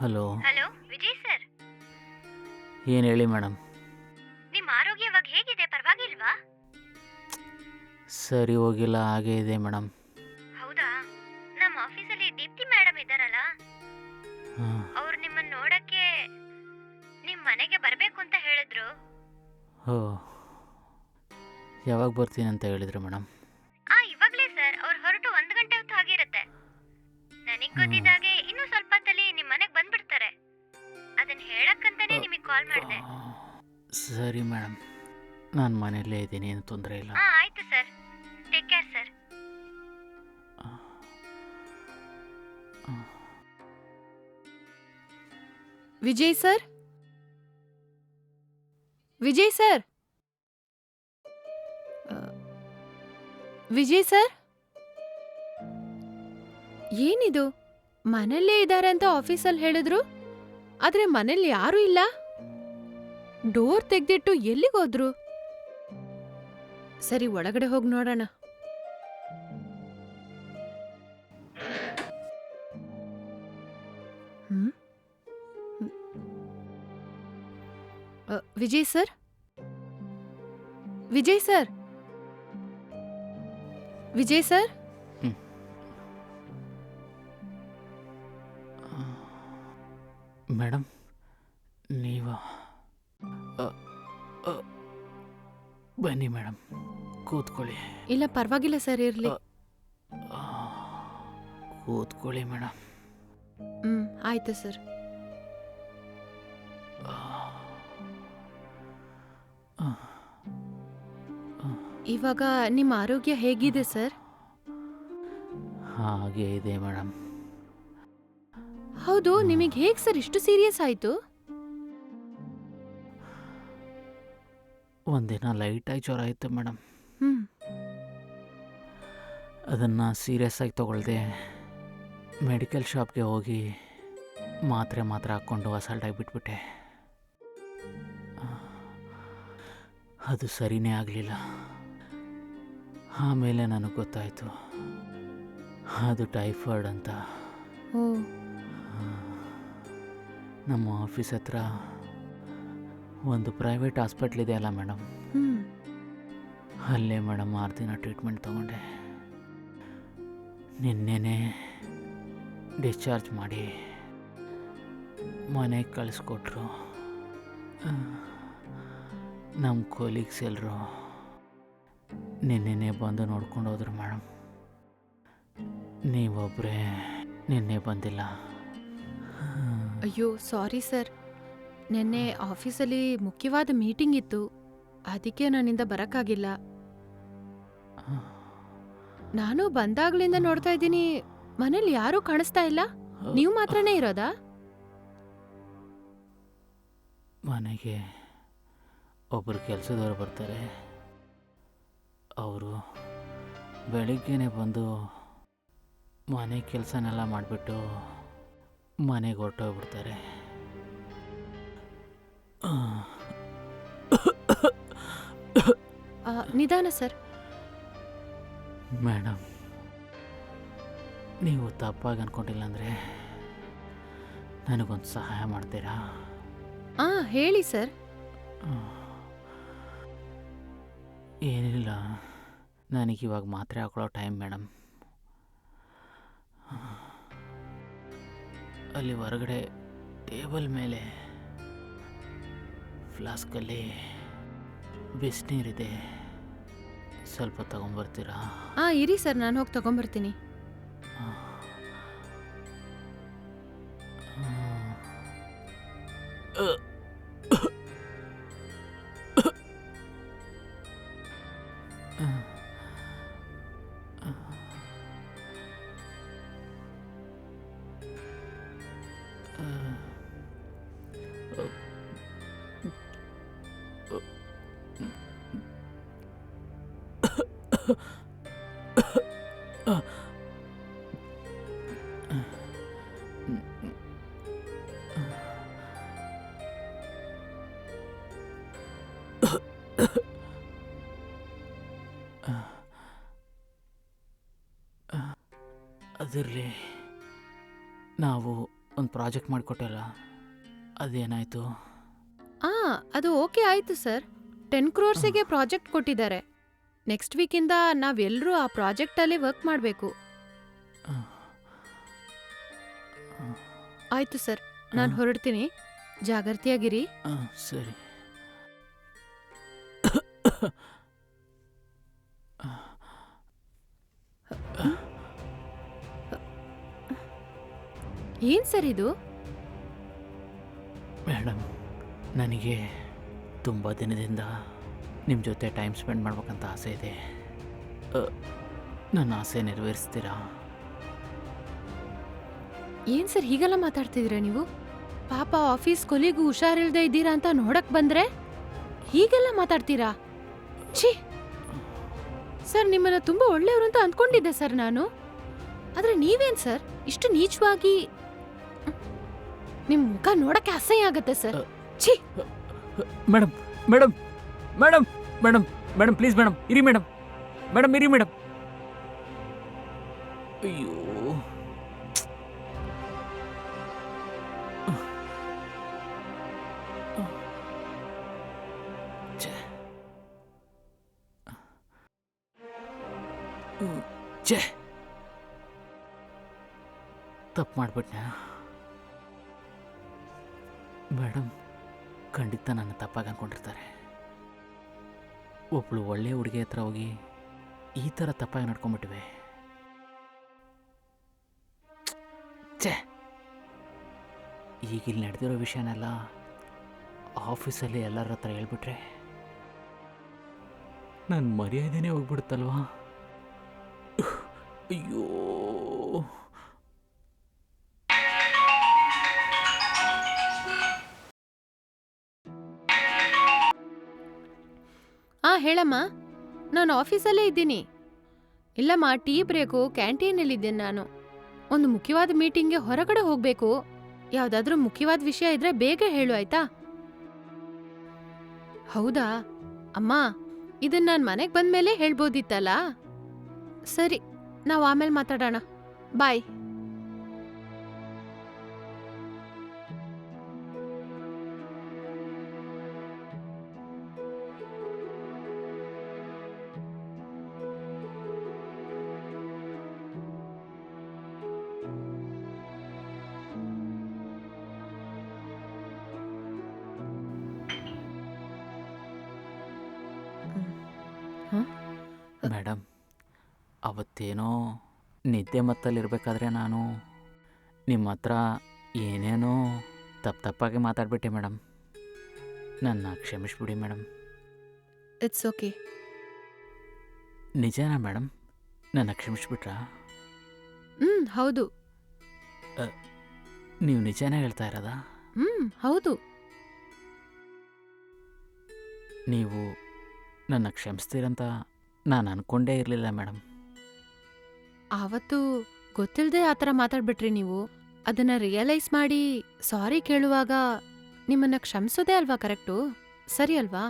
Hello. Hello Vijay sir, ಏನು ಹೇಳಿ madam. ನಿಮ್ಮ ಆರೋಗ್ಯ ಇವಾಗ ಹೇಗಿದೆ? ಪರವಾಗಿಲ್ವಾ? ಸರಿ ಹೋಗಿಲ್ಲ, ಹಾಗೇ ಇದೆ ಮೇಡಮ್. ಹೌದಾ? ನಮ್ಮ ಆಫೀಸಲ್ಲಿ ದೀಪ್ತಿ ಮೇಡಮ್ ಇದ್ದಾರಲ್ಲ, ಹಾಂ. ಅವ್ರು ನಿಮ್ಮನ್ನ ನೋಡಕ್ಕೆ ನಿಮ್ಮ ಮನೆಗೆ ಬರಬೇಕು ಅಂತ ಹೇಳಿದ್ರು. ಓ, ಯಾವಾಗ ಬರ್ತೀನಿ ಅಂತ ಹೇಳಿದ್ರು ಮೇಡಮ್? ಇವಾಗಲೇ ಸರ್, ಅವ್ರು ಹೊರಟು 1 ಗಂಟೆ ಹೊತ್ತು ಆಗಿರುತ್ತೆ. ನನಗೆ ಗೊತ್ತಿದ್ದಾಗೆ ಇನ್ನೂ ಸ್ವಲ್ಪ ಹೊತ್ತಲ್ಲಿ ನಿಮ್ಮ ಮನೆಗೆ ಬಂದ್ಬಿಡ್ತಾರೆ. ಅದನ್ನ ಹೇಳಕ್ಕಂತಾನೆ ನಿಮಗೆ ಕಾಲ್ ಮಾಡಿದೆ. ಸರಿ ಮೇಡಮ್, ನಾನು ಮನೆಯಲ್ಲೇ ಇದ್ದೀನಿ, ಏನು ತೊಂದರೆ ಇಲ್ಲ. ಆಯ್ತು sir, take care sir. Vijay sir, Vijay sir, Vijay sir, ಏನಿದು? ಮನೆಯಲ್ಲೇ ಇದ್ದಾರೆ ಅಂತ ಆಫೀಸಲ್ಲಿ ಹೇಳಿದ್ರು, ಆದ್ರೆ ಮನೇಲಿ ಯಾರೂ ಇಲ್ಲ. ಡೋರ್ ತೆಗ್ದಿಟ್ಟು ಎಲ್ಲಿಗೋದ್ರು? ಸರಿ, ಒಳಗಡೆ ಹೋಗಿ ನೋಡೋಣ. Vijay sir, Vijay sir, Vijay sir, madam ನೀವು ಬನ್ನಿ ಮೇಡಮ್, ಕೂತ್ಕೊಳ್ಳಿ. ಇಲ್ಲ ಪರವಾಗಿಲ್ಲ ಸರ್, ಇರ್ಲಿ. ಕೂತ್ಕೊಳ್ಳಿ ಮೇಡಮ್. ಆಯ್ತು ಸರ್. ಇವಾಗ ನಿಮ್ಮ ಆರೋಗ್ಯ ಹೇಗಿದೆ ಸರ್? ಹಾಗೇ ಇದೆ ಮೇಡಮ್. ಹೌದು, ನಿಮಗೆ ಹೇಗೆ ಸರ್ ಇಷ್ಟು ಸೀರಿಯಸ್ ಆಯ್ತು? ಒಂದಿನ ಲೈಟಾಗಿ ಜ್ವರ ಇತ್ತು ಮೇಡಮ್. ಹ್ಮ್ ಅದನ್ನು ಸೀರಿಯಸ್ ಆಗಿ ತಗೊಳ್ದೆ ಮೆಡಿಕಲ್ ಶಾಪ್ಗೆ ಹೋಗಿ ಮಾತ್ರೆ ಹಾಕ್ಕೊಂಡು ಅಸಾಲ್ಟಾಗಿ ಬಿಟ್ಬಿಟ್ಟೆ. ಅದು ಸರಿನೇ ಆಗಲಿಲ್ಲ. ಆಮೇಲೆ ನನಗೆ ಗೊತ್ತಾಯಿತು ಅದು ಟೈಫಾಯ್ಡ್ ಅಂತ. ಓ, ನಮ್ಮ ಆಫೀಸ್ ಹತ್ರ ಒಂದು ಪ್ರೈವೇಟ್ ಹಾಸ್ಪಿಟ್ಲ್ ಇದೆ ಅಲ್ಲ ಮೇಡಮ್, ಹ್ಮ್ ಅಲ್ಲೇ ಮೇಡಮ್ 6 ದಿನ ಟ್ರೀಟ್ಮೆಂಟ್ ತೊಗೊಂಡೆ. ನಿನ್ನೆನೇ ಡಿಸ್ಚಾರ್ಜ್ ಮಾಡಿ ಮನೆಗೆ ಕಳಿಸ್ಕೊಟ್ರು. ನಮ್ಮ ಕೊಲೀಗ್ಸ್ ಎಲ್ಲರೂ ನಿನ್ನೆನೇ ಬಂದು ನೋಡ್ಕೊಂಡು ಹೋದ್ರು ಮೇಡಮ್. ನೀವೊಬ್ಬರೇ ನಿನ್ನೆ ಬಂದಿಲ್ಲ. ಅಯ್ಯೋ ಸಾರಿ ಸರ್, ನೆನ್ನೆ ಆಫೀಸಲ್ಲಿ ಮುಖ್ಯವಾದ ಮೀಟಿಂಗ್ ಇತ್ತು, ಅದಕ್ಕೆ ನನ್ನಿಂದ ಬರಕ್ಕಾಗಿಲ್ಲ. ನಾನು ಬಂದಾಗ್ಲಿಂದ ನೋಡ್ತಾ ಇದ್ದೀನಿ, ಮನೇಲಿ ಯಾರೂ ಕಾಣಿಸ್ತಾ ಇಲ್ಲ. ನೀವು ಮಾತ್ರನೇ ಇರೋದಾ? ಮನೆಗೆ ಒಬ್ಬರು ಕೆಲಸದವ್ರು ಬರ್ತಾರೆ. ಅವರು ಬೆಳಿಗ್ಗೆನೇ ಬಂದು ಮನೆ ಕೆಲಸನೆಲ್ಲ ಮಾಡಿಬಿಟ್ಟು ಮನೆಗೆ ಹೊರಟೋಗ್ಬಿಡ್ತಾರೆ. ನಿಧಾನ ಸರ್. ಮೇಡಮ್, ನೀವು ತಪ್ಪಾಗಿ ಅಂದ್ಕೊಂಡಿಲ್ಲ ಅಂದರೆ ನನಗೊಂದು ಸಹಾಯ ಮಾಡ್ತೀರಾ? ಹೇಳಿ ಸರ್. ಏನಿಲ್ಲ, ನನಗಿವಾಗ ಮಾತ್ರೆ ಹಾಕೊಳ್ಳೋ ಟೈಮ್ ಮೇಡಮ್. ಅಲ್ಲಿ ಹೊರಗಡೆ ಟೇಬಲ್ ಮೇಲೆ ಫ್ಲಾಸ್ಕಲ್ಲಿ ಬಿಸಿನೀರಿದೆ, ಸ್ವಲ್ಪ ತಗೊಂಬರ್ತೀರಾ? ಇರಿ ಸರ್, ನಾನು ಹೋಗಿ ತಗೊಂಬರ್ತೀನಿ. ಅದಿರಲಿ, ನಾವು ಒಂದು ಪ್ರಾಜೆಕ್ಟ್ ಮಾಡಿಕೊಟ್ಟಲ್ಲ, ಅದೇನಾಯಿತು? ಅದು ಓಕೆ ಆಯ್ತು ಸರ್. 10 ಕ್ರೋರ್ಸಿಗೆ ಪ್ರಾಜೆಕ್ಟ್ ಕೊಟ್ಟಿದ್ದಾರೆ. ನೆಕ್ಸ್ಟ್ ವೀಕಿಂದ ನಾವೆಲ್ಲರೂ ಆ ಪ್ರಾಜೆಕ್ಟಲ್ಲಿ ವರ್ಕ್ ಮಾಡಬೇಕು. ಆಯ್ತು ಸರ್, ನಾನು ಹೊರಡ್ತೀನಿ. ಜಾಗೃತಿಯಾಗಿರಿ. ಸರಿ. ಏನ್ ಸರ್ ಇದು? ಮೇಡಮ್, ನನಗೆ ತುಂಬ ದಿನದಿಂದ ನಿಮ್ಮ ಜೊತೆ ಟೈಮ್ ಸ್ಪೆಂಡ್ ಮಾಡ್ಬೇಕಂತ ಆಸೆ ಇದೆ. ನನ್ನ ಆಸೆ ನೆರವೇರಿಸ್ತೀರಾ? ಏನ್ ಸರ್ ಹೀಗೆಲ್ಲ ಮಾತಾಡ್ತಿದ್ದೀರಾ ನೀವು? ಪಾಪ ಆಫೀಸ್ ಕೊಲಿಗೂ ಹುಷಾರಿಲ್ದೇ ಇದ್ದೀರಾ ಅಂತ ನೋಡಕ್ ಬಂದ್ರೆ ಹೀಗೆಲ್ಲ ಮಾತಾಡ್ತೀರಾ? ಛೀ ಸರ್, ನಿಮ್ಮನ್ನ ತುಂಬಾ ಒಳ್ಳೆಯವರು ಅಂತ ಅಂದ್ಕೊಂಡಿದ್ದೆ ಸರ್ ನಾನು. ಆದ್ರೆ ನೀವೇನ್ ಸರ್ ಇಷ್ಟು ನೀಚವಾಗಿ? ನಿಮ್ ಮುಖ ನೋಡಕ್ಕೆ ಅಸಹ್ಯ ಆಗತ್ತೆ ಸರ್. ಛೀ madam madam madam madam madam please madam ಇರಿ ಮೇಡಮ್. ಮೇಡಮ್ ಇರಿ ಮೇಡಮ್. ಅಯ್ಯೋ, ಛೇ, ತಪ್ಪು ಮಾಡ್ಬಿಟ್ನಾ? ಮೇಡಮ್ ಖಂಡಿತ ನನ್ನ ತಪ್ಪಾಗಿ ಅಂದ್ಕೊಂಡಿರ್ತಾರೆ. ಒಬ್ಬಳು ಒಳ್ಳೆ ಹುಡುಗಿ ಹತ್ರ ಹೋಗಿ ಈ ಥರ ತಪ್ಪಾಗಿ ನಡ್ಕೊಂಡ್ಬಿಟ್ಟಿವೆ. ಛೇ, ಈಗ ಇಲ್ಲಿ ನಡೆದಿರೋ ವಿಷಯನೆಲ್ಲ ಆಫೀಸಲ್ಲಿ ಎಲ್ಲರ ಹತ್ರ ಹೇಳ್ಬಿಟ್ರೆ ನನ್ನ ಮರ್ಯಾದೆನೇ ಹೋಗ್ಬಿಡುತ್ತಲ್ವಾ? ಅಯ್ಯೋ, ಹೇಳಮ್ಮ. ನಾನು ಆಫೀಸಲ್ಲೇ ಇದ್ದೀನಿ. ಇಲ್ಲಮ್ಮ, ಟೀ ಬ್ರೇಕು ಕ್ಯಾಂಟೀನಲ್ಲಿದ್ದೇನೆ ನಾನು. ಒಂದು ಮುಖ್ಯವಾದ ಮೀಟಿಂಗ್ಗೆ ಹೊರಗಡೆ ಹೋಗ್ಬೇಕು. ಯಾವ್ದಾದ್ರೂ ಮುಖ್ಯವಾದ ವಿಷಯ ಇದ್ರೆ ಬೇಗ ಹೇಳು ಆಯ್ತಾ? ಹೌದಾ ಅಮ್ಮ, ಇದನ್ನ ನಾನು ಮನೆಗೆ ಬಂದ್ಮೇಲೆ ಹೇಳ್ಬೋದಿತ್ತಲ್ಲ. ಸರಿ, ನಾವು ಆಮೇಲೆ ಮಾತಾಡೋಣ. ಬಾಯ್. ಮೇಡಮ್, ಅವತ್ತೇನೋ ನಿದ್ದೆ ಮತ್ತಲ್ಲಿರಬೇಕಾದ್ರೆ ನಾನು ನಿಮ್ಮ ಹತ್ರ ಏನೇನೋ ತಪ್ಪಾಗಿ ಮಾತಾಡ್ಬಿಟ್ಟೆ ಮೇಡಮ್. ನನ್ನ ಕ್ಷಮಿಸ್ಬಿಡಿ ಮೇಡಮ್. It's okay. ನಿಜನಾ ಮೇಡಮ್? ನನ್ನ ಕ್ಷಮಿಸ್ಬಿಟ್ರಾ? ಹೌದು. ನೀವು ನಿಜನೇ ಹೇಳ್ತಾ ಇರೋದಾ? ಹೌದು. ನೀವು ನನ್ನ ಕ್ಷಮಿಸ್ತೀರಂತ ನಾನು ಅನ್ಕೊಂಡೇ ಇರಲಿಲ್ಲ ಮೇಡಮ್. ಆವತ್ತು ಗೊತ್ತಿಲ್ಲದೆ ಆ ಥರ ಮಾತಾಡ್ಬಿಟ್ರಿ ನೀವು. ಅದನ್ನ ರಿಯಲೈಸ್ ಮಾಡಿ ಸಾರಿ ಕೇಳುವಾಗ ನಿಮ್ಮನ್ನ ಕ್ಷಮಿಸೋದೇ ಅಲ್ವಾ ಕರೆಕ್ಟು? ಸರಿ ಅಲ್ವಾ?